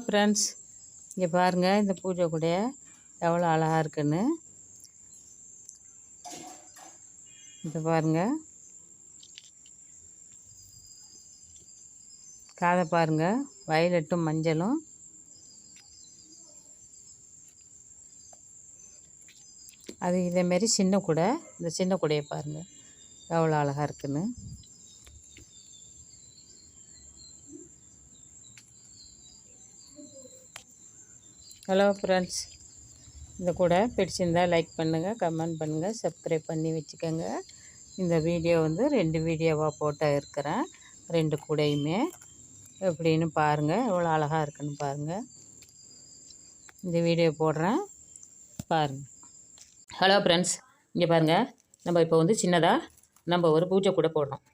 Friends, இங்கே பாருங்கள் இந்த பூஜை கூட எவ்வளோ அழகாக இருக்குன்னு. இது பாருங்கள், காதை பாருங்கள், வயலட்டும் மஞ்சளும். அது இதேமாரி சின்ன கூடை, இந்த சின்ன கூடையை பாருங்கள் எவ்வளோ அழகாக இருக்குன்னு. ஹலோ ஃப்ரெண்ட்ஸ், இந்த கூட பிடிச்சிருந்தால் லைக் பண்ணுங்கள், கமெண்ட் பண்ணுங்கள், சப்ஸ்கிரைப் பண்ணி வச்சுக்கோங்க. இந்த வீடியோ வந்து 2 வீடியோவாக போட்டு இருக்கிறேன். 2 கூடையுமே எப்படின்னு பாருங்கள், எவ்வளோ அழகாக இருக்குன்னு பாருங்கள். இந்த வீடியோ போடுறேன் பாருங்கள். ஹலோ ஃப்ரெண்ட்ஸ், இங்கே பாருங்கள், நம்ம இப்போ வந்து சின்னதாக நம்ம ஒரு பூஜை கூட போடுறோம்.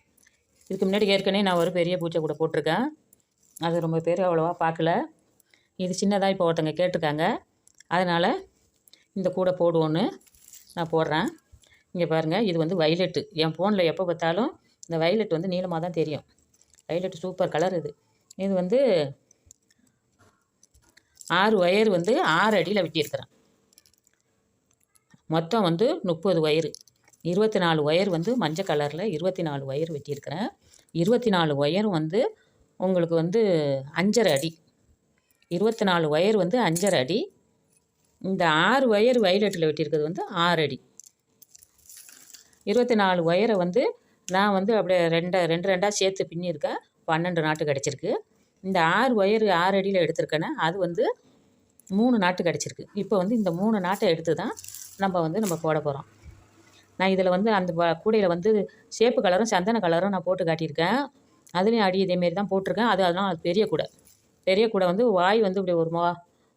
இதுக்கு முன்னாடி ஏற்கனவே நான் ஒரு பெரிய பூஜை கூட போட்டிருக்கேன். அது ரொம்ப பேர் அவ்வளோவா பார்க்கல. இது சின்னதாக இப்போ ஒருத்தங்க கேட்டிருக்காங்க, அதனால் இந்த கூடை போடுவோன்னு நான் போடுறேன். இங்கே பாருங்கள், இது வந்து வைலெட்டு. என் ஃபோனில் எப்போ பார்த்தாலும் இந்த வைலெட் வந்து நீளமாக தான் தெரியும். Violet super colour. இது வந்து 6 ஒயர் வந்து 6 அடியில் வெட்டியிருக்கிறேன். மொத்தம் வந்து 30 ஒயர். 24 ஒயர் வந்து மஞ்சள் கலரில் 24 ஒயர் வெட்டியிருக்கிறேன். 24 ஒயரும் வந்து உங்களுக்கு வந்து 5.5 அடி. 24 ஒயர் வந்து 5.5 அடி. இந்த 6 ஒயர் வைலெட்டில் வெட்டியிருக்கிறது வந்து 6 அடி. 24 ஒயரை வந்து நான் வந்து அப்படியே ரெண்டாக சேர்த்து பின்னியிருக்கேன். 12 நாட்டு கிடச்சிருக்கு. இந்த 6 ஒயர் 6 அடியில் எடுத்திருக்கேன்னா அது வந்து 3 நாட்டு கிடச்சிருக்கு. இப்போ வந்து இந்த 3 நாட்டை எடுத்து தான் நம்ம போட போகிறோம். நான் இதில் வந்து அந்த கூடையில் வந்து சேப்பு கலரும் சந்தன கலரும் நான் போட்டு காட்டியிருக்கேன். அதுலேயும் அடி இதேமாரி தான் போட்டிருக்கேன். அதனால் அது பெரிய கூடை வந்து வாய் வந்து இப்படி ஒரு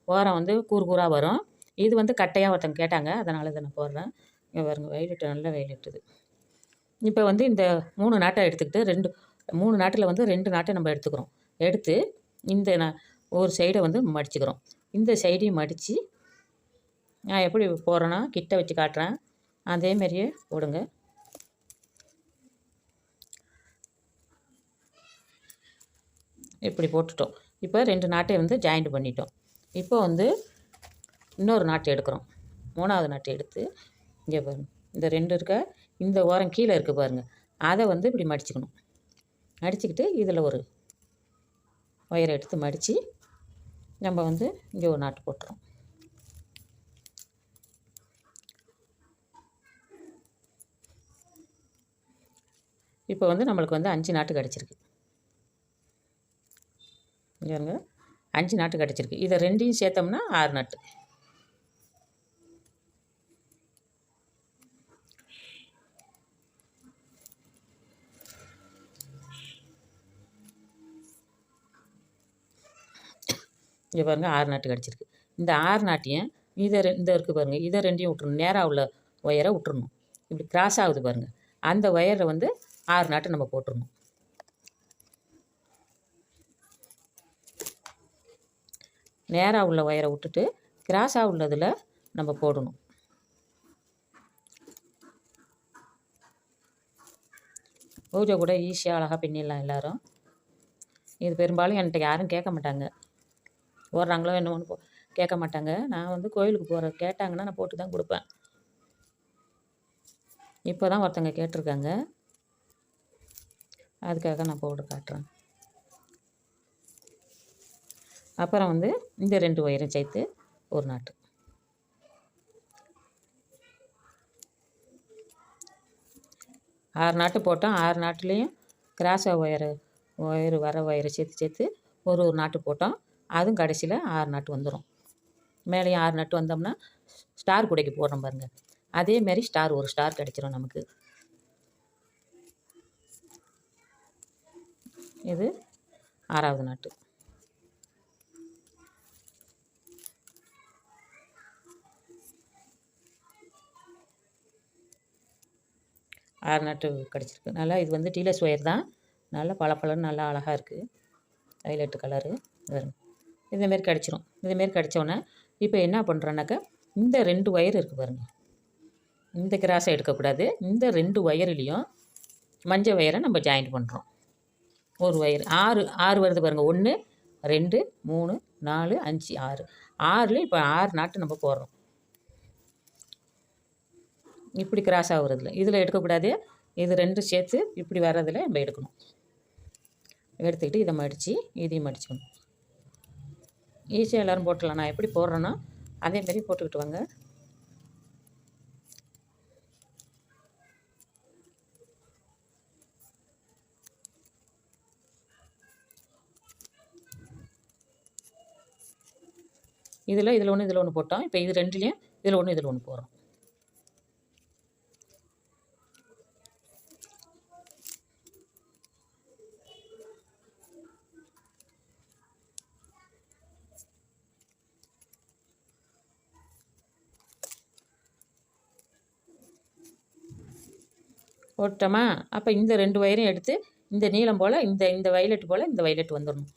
ஓரம் வந்து கூறாக வரும். இது வந்து கட்டையாக ஒருத்தங்க கேட்டாங்க, அதனால் இதை நான் போடுறேன். இங்கே பாருங்கள், வைலெட்டு நல்ல வைலெட்டுது. இப்போ வந்து இந்த 3 நாட்டை எடுத்துக்கிட்டு 3 நாட்டில் வந்து 2 நாட்டை நம்ம எடுத்துக்கிறோம். எடுத்து இந்த ஒரு சைடை வந்து மடிச்சுக்கிறோம். இந்த சைடையும் மடித்து நான் எப்படி போடுறேன்னா கிட்ட வச்சு காட்டுறேன். அதேமாரியே போடுங்க. இப்படி போட்டுட்டோம். இப்போ 2 நாட்டை வந்து ஜாயிண்ட் பண்ணிட்டோம். இப்போ வந்து இன்னொரு நாட்டு எடுக்கிறோம். 3வது நாட்டு எடுத்து இங்கே பாருங்கள், இந்த 2 இருக்க இந்த ஓரம் கீழே இருக்குது பாருங்கள், அதை வந்து இப்படி மடிச்சுக்கணும். மடிச்சுக்கிட்டு இதில் ஒரு ஒயரை எடுத்து மடித்து நம்ம வந்து இங்கே ஒரு நாட்டு போட்டுறோம். இப்போ வந்து நம்மளுக்கு வந்து 5 நாட்டு கிடச்சிருக்கு. இங்கே 5 நாட்டு கிடச்சிருக்கு. இதை 2ஐயும் சேர்த்தோம்னா 6 நாட்டு. இங்கே பாருங்கள், 6 நாட்டு கிடச்சிருக்கு. இந்த 6 நாட்டையும் இந்த இருக்குது பாருங்கள், இதை 2ஐயும் விட்டுறணும். நேராக உள்ள ஒயரை விட்டுறணும். இப்படி கிராஸ் ஆகுது பாருங்கள், அந்த ஒயரை வந்து 6 நாட்டு நம்ம போட்டுடணும். நேராக உள்ள ஒயரை விட்டுட்டு கிராஸாக உள்ளதில் நம்ம போடணும். பூஜை கூட ஈஸியாக அழகாக பின்னிடலாம் எல்லோரும். இது பெரும்பாலும் என்கிட்ட யாரும் கேட்க மாட்டாங்க, போடுறாங்களோ என்னமோன்னு கேட்க மாட்டாங்க. நான் வந்து கோயிலுக்கு கேட்டாங்கன்னா நான் போட்டு தான் கொடுப்பேன். இப்போ தான் ஒருத்தங்க கேட்டிருக்காங்க, அதுக்காக நான் போட்டு காட்டுறேன். அப்புறம் வந்து இந்த 2 ஒயரும் சேர்த்து ஒரு நாட்டு. ஆறு நாட்டு போட்டோம். 6 நாட்டுலேயும் கிராஸாக ஒயரு வர ஒயரை சேர்த்து ஒரு நாட்டு போட்டோம். அதுவும் கடைசியில் 6 நாட்டு வந்துடும். மேலேயும் 6 நாட்டு வந்தோம்னா ஸ்டார் கூடைக்கு போடுறோம் பாருங்கள், அதேமாரி ஒரு ஸ்டார் கிடச்சிரும் நமக்கு. இது 6வது நாட்டு. ஆறு நாட்டு கிடச்சிருக்கு. நல்லா இது வந்து டீலஸ் ஒயர் தான், நல்லா பளபளன்னு நல்லா அழகாக இருக்குது. வைலெட்டு கலரு வரும். இதேமாரி கிடச்சிரும். இதேமாரி கிடச்சோன்னே இப்போ என்ன பண்ணுறோன்னாக்கா, இந்த 2 ஒயர் இருக்குது பாருங்கள், இந்த கிராஸை எடுக்கக்கூடாது. இந்த 2 ஒயர்லேயும் மஞ்சள் ஒயரை நம்ம ஜாயிண்ட் பண்ணுறோம். ஒரு ஒயர் 6 வருது பாருங்கள், 1 2 3 4 5 6 6லேயும் இப்போ 6 நாட்டு நம்ம போடுறோம். இப்படி கிராஸ் ஆகுறதுல இதில் எடுக்கக்கூடாது. இது 2 சேர்த்து இப்படி வர்றதில் நம்ம எடுக்கணும். எடுத்துக்கிட்டு இதை மடித்து இதையும் மடிச்சுக்கணும். ஈஸியாக எல்லோரும் போட்டுடலாம். நான் எப்படி போடுறேன்னா அதேமாரி போட்டுக்கிட்டு வாங்க. இதில் ஒன்று போட்டோம். இப்போ இது 2லேயும் இதில் ஒன்று போடுறோம். போட்டோமா? அப்போ இந்த 2 ஒயரையும் எடுத்து இந்த நீளம் போல் இந்த வயலட் போல் இந்த வயலட் வந்துடணும்.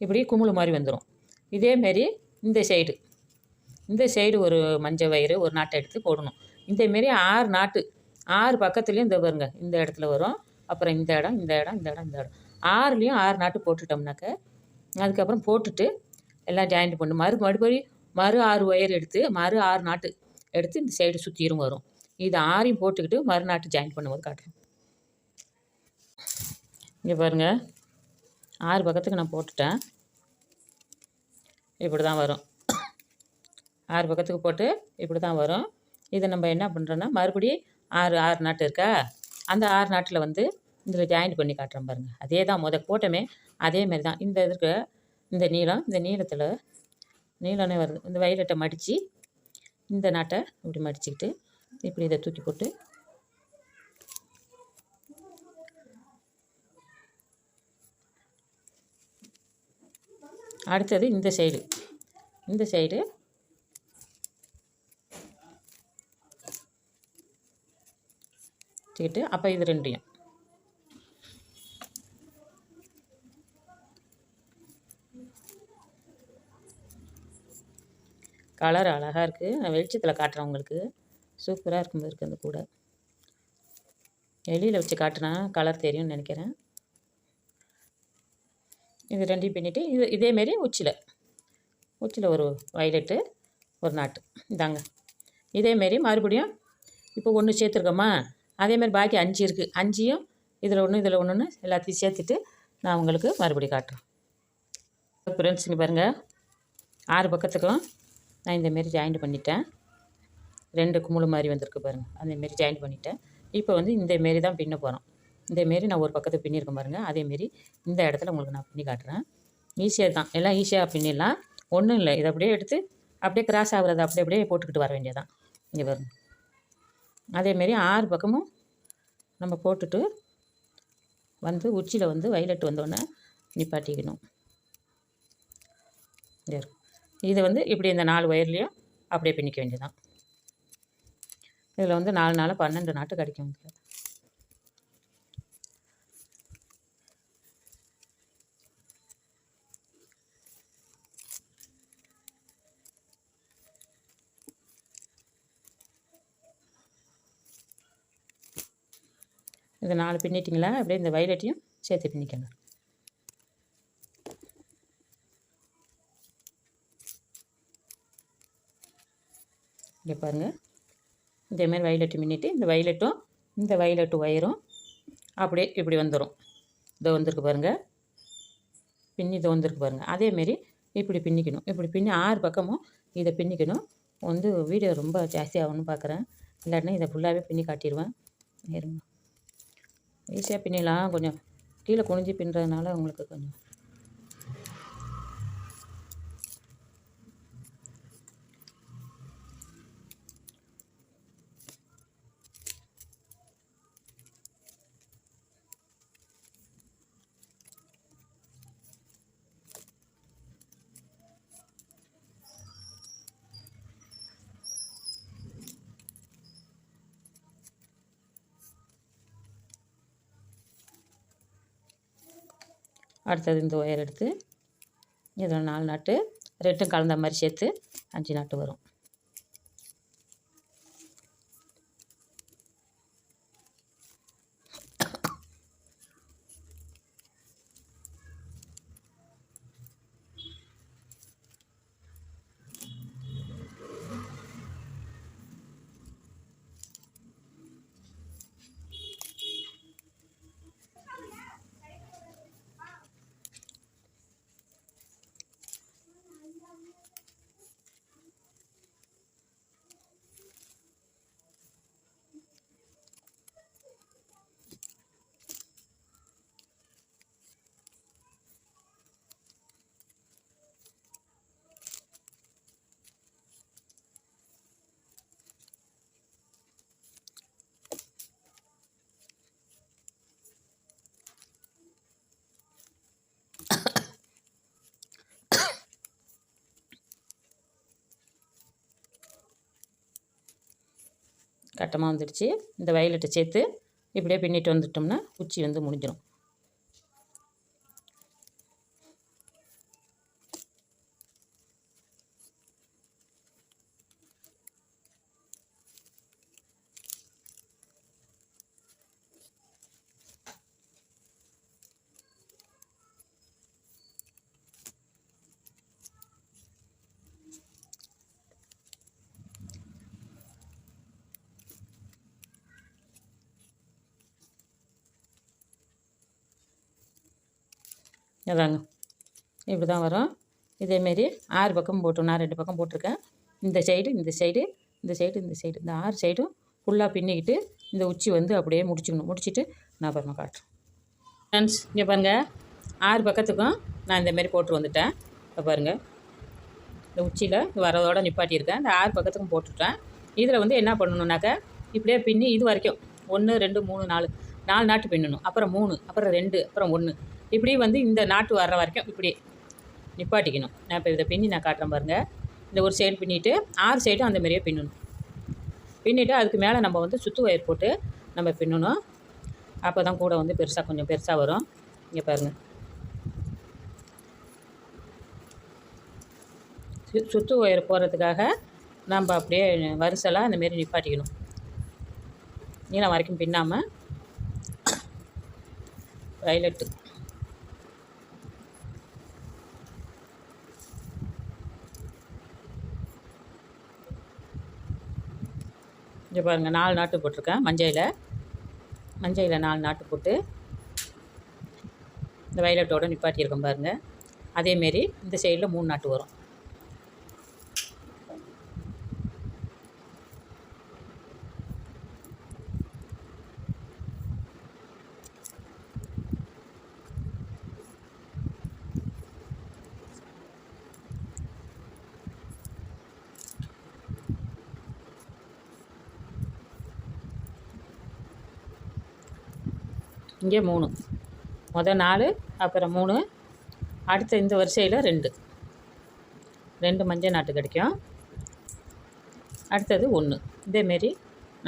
இப்படி குமுளு மாதிரி வந்துடும். இதேமாரி இந்த சைடு ஒரு மஞ்சள் வயிறு ஒரு நாட்டை எடுத்து போடணும். இதேமாரி 6 நாட்டு 6 பக்கத்துலேயும் இந்த பாருங்க இந்த இடத்துல வரும். அப்புறம் இந்த இடம் 6லேயும் 6 நாட்டு போட்டுட்டோம்னாக்க அதுக்கப்புறம் போட்டுட்டு எல்லாம் ஜாயிண்ட் பண்ணணும். மறுபடியும் 6 ஒயர் எடுத்து 6 நாட்டு எடுத்து இந்த சைடு சுற்றியும் வரும். இது 6ஐயும் போட்டுக்கிட்டு நாட்டு ஜாயின் பண்ணும்போது காட்டுறேன். இங்கே பாருங்கள் 6 பக்கத்துக்கு நான் போட்டுட்டேன். இப்படி தான் வரும். 6 பக்கத்துக்கு போட்டு இப்படி தான் வரும். இதை நம்ம என்ன பண்ணுறோன்னா மறுபடியும் 6 நாட்டு இருக்கா, அந்த 6 நாட்டில் வந்து இதில் ஜாயிண்ட் பண்ணி காட்டுறேன் பாருங்கள். அதே தான் போட்டோமே அதேமாரி தான். இந்த இதுக்கு இந்த நீளத்தில் நீளமே வருது. இந்த வயலட்டை மடித்து இந்த நாட்டை இப்படி மடிச்சுக்கிட்டு இப்படி இதை தூக்கி போட்டு அடுத்தது இந்த சைடு வச்சுக்கிட்டு அப்போ இது 2யும் கலர் அழகாக இருக்குது. நான் வெளிச்சத்தில் காட்டுறேன் உங்களுக்கு. சூப்பராக இருக்கும் இருக்குது. அந்த கூட வெளியில் வச்சு காட்டினா கலர் தெரியும்னு நினைக்கிறேன். இது 2யும் பின்னிட்டு இதேமாரி உச்சியில் ஒரு வயலட்டு ஒரு நாட்டு இதாங்க. இதேமாரி மறுபடியும் இப்போ 1 சேர்த்துருக்கோமா, அதேமாதிரி பாக்கி 5 இருக்குது. 5யும் இதில் ஒன்று எல்லாத்தையும் சேர்த்துட்டு நான் உங்களுக்கு மறுபடியும் காட்டுறேன். ஃப்ரெண்ட்ஸுங்க பாருங்கள் 6 பக்கத்துக்கும் நான் இந்தமாரி ஜாயிண்ட் பண்ணிட்டேன். 2 குமுளு மாதிரி வந்திருக்கு பாருங்கள். அதேமாரி ஜாயிண்ட் பண்ணிட்டேன். இப்போ வந்து இந்தமாரி தான் பின்ன போகிறோம். இதேமாரி நான் ஒரு பக்கத்தை பின்னியிருக்கேன் பாருங்கள். அதேமாரி இந்த இடத்துல உங்களுக்கு நான் பின்னி காட்டுறேன். ஈஸியாக தான், எல்லாம் ஈஸியாக பின்னிடலாம். ஒன்றும் இல்லை, இதை அப்படியே எடுத்து அப்படியே கிராஸ் ஆகுறது அப்படியே போட்டுக்கிட்டு வர வேண்டியதான். இங்கே பாருங்கள். அதேமாரி 6 பக்கமும் நம்ம போட்டுட்டு வந்து உச்சியில் வந்து வயலட் வந்தோடனே நிப்பாட்டிக்கணும். இதை வந்து இப்படி இந்த 4 ஒயர்லேயும் அப்படியே பின்னிக்க வேண்டியதான். இதில் வந்து 4 நாள் 12 நாட்டு கிடைக்கும். இதை 4 பின்னிட்டிங்களா, அப்படியே இந்த வயலட்டையும் சேர்த்து பின்னிக்கணும். இங்கே பாருங்கள் இதேமாதிரி வயலட்டு பின்னிட்டு இந்த வயலட்டு ஒயரும் அப்படியே இப்படி வந்துடும். இதை வந்திருக்கு பாருங்கள், இதை வந்திருக்கு பாருங்கள். அதேமாரி இப்படி பின்னிக்கணும். இப்படி பின்னி 6 பக்கமும் இதை பின்னிக்கணும். வந்து வீடியோ ரொம்ப ஜாஸ்தியாகும்னு பார்க்குறேன். இல்லாட்டினா இதை ஃபுல்லாகவே பின்னி காட்டிடுவேன். இருங்க, ஈஸியாக பின்னிடலாம். கொஞ்சம் கீழே குனிஞ்சு பின்னுறதுனால உங்களுக்கு கொஞ்சம் அடுத்தது இந்த ஒயர் எடுத்து இதில் 4 நாட்டு 2ம் கலந்த மாதிரி சேர்த்து 5 நாட்டு வரும். கட்டமாக வந்துடுச்சு. இந்த வயலட்டை சேர்த்து இப்படியே பின்னிட்டு வந்துட்டோம்னா குச்சி வந்து முடிஞ்சிடும். அதாங்க இப்படி தான் வரும். இதேமாரி 6 பக்கம் போட்டு நான் 2 பக்கம் போட்டிருக்கேன். இந்த சைடு இந்த சைடு இந்த சைடு இந்த சைடு இந்த 6 சைடும் ஃபுல்லாக பின்னிக்கிட்டு இந்த உச்சி வந்து அப்படியே முடிச்சுட்டு நான் அப்புறமா காட்டுறேன். ஃப்ரெண்ட்ஸ் இங்கே பாருங்கள், 6 பக்கத்துக்கும் நான் இந்தமாரி போட்டு வந்துட்டேன். இப்போ பாருங்கள், இந்த உச்சியில் வரதோடு நிப்பாட்டியிருக்கேன். இந்த 6 பக்கத்துக்கும் போட்டுவிட்டேன். இதில் வந்து என்ன பண்ணணுன்னாக்கா இப்படியே பின்னி இது வரைக்கும் 1 2 3 4 நாட்டு பின்னணும். அப்புறம் 3 அப்புறம் 2 அப்புறம் 1 இப்படி வந்து இந்த நாட்டு வர்ற வரைக்கும் இப்படி நிப்பாட்டிக்கணும். நான் இப்போ இதை பின்னி நான் காட்டுறேன் பாருங்கள். இந்த ஒரு சைடு பின்னிட்டு 6 சைடும் அந்த மாதிரியே பின்னணும். பின்னிவிட்டு அதுக்கு மேலே நம்ம வந்து சுற்று ஒயர் போட்டு நம்ம பின்னணும். அப்போ தான் கூட வந்து கொஞ்சம் பெருசாக வரும். இங்கே பாருங்கள், சுற்று ஒயர் போடுறதுக்காக நம்ம அப்படியே வரிசலாக இந்தமாரி நிப்பாட்டிக்கணும். நீளம் வரைக்கும் பின்னாமல் வயலட்டு இங்கே பாருங்கள், 4 நாட்டு போட்டிருக்கேன். மஞ்சையில் 4 நாட்டு போட்டு இந்த வயலட்டோடு நிப்பாட்டியிருக்கேன் பாருங்கள். அதேமாரி இந்த சைடில் 3 நாட்டு வரும். இங்கே 3 மொதல் 4 அப்புறம் 3 அடுத்த இந்த வரிசையில் 2 மஞ்சள் நாட்டு கிடைக்கும். அடுத்தது 1 இதேமாரி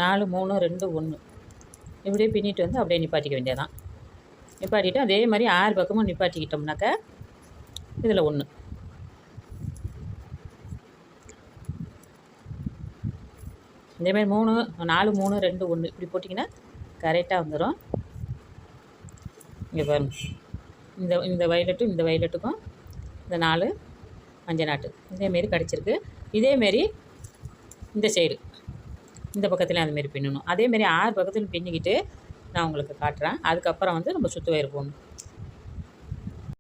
4 3 2 1 இப்படியே பின்னிட்டு வந்து அப்படியே நிப்பாட்டிக்க வேண்டியதான். நிப்பாட்டிட்டு அதே மாதிரி 6 பக்கமும் நிப்பாட்டிக்கிட்டோம்னாக்கா இதில் 1 இதேமாதிரி 3 4 3 2 1 இப்படி போட்டிங்கன்னா கரெக்டாக வந்துடும். இங்கே பாருங்கள், இந்த வயலட்டும் இந்த வயலட்டுக்கும் இந்த 4 மஞ்சள் நாட்டு இதேமாரி கிடச்சிருக்கு. இதேமாரி இந்த சைடு இந்த பக்கத்துலேயும் அதுமாரி பின்னணும். அதேமாரி 6 பக்கத்துலையும் பின்னிக்கிட்டு நான் உங்களுக்கு காட்டுறேன். அதுக்கப்புறம் வந்து நம்ம சுற்று வயர் போடணும்.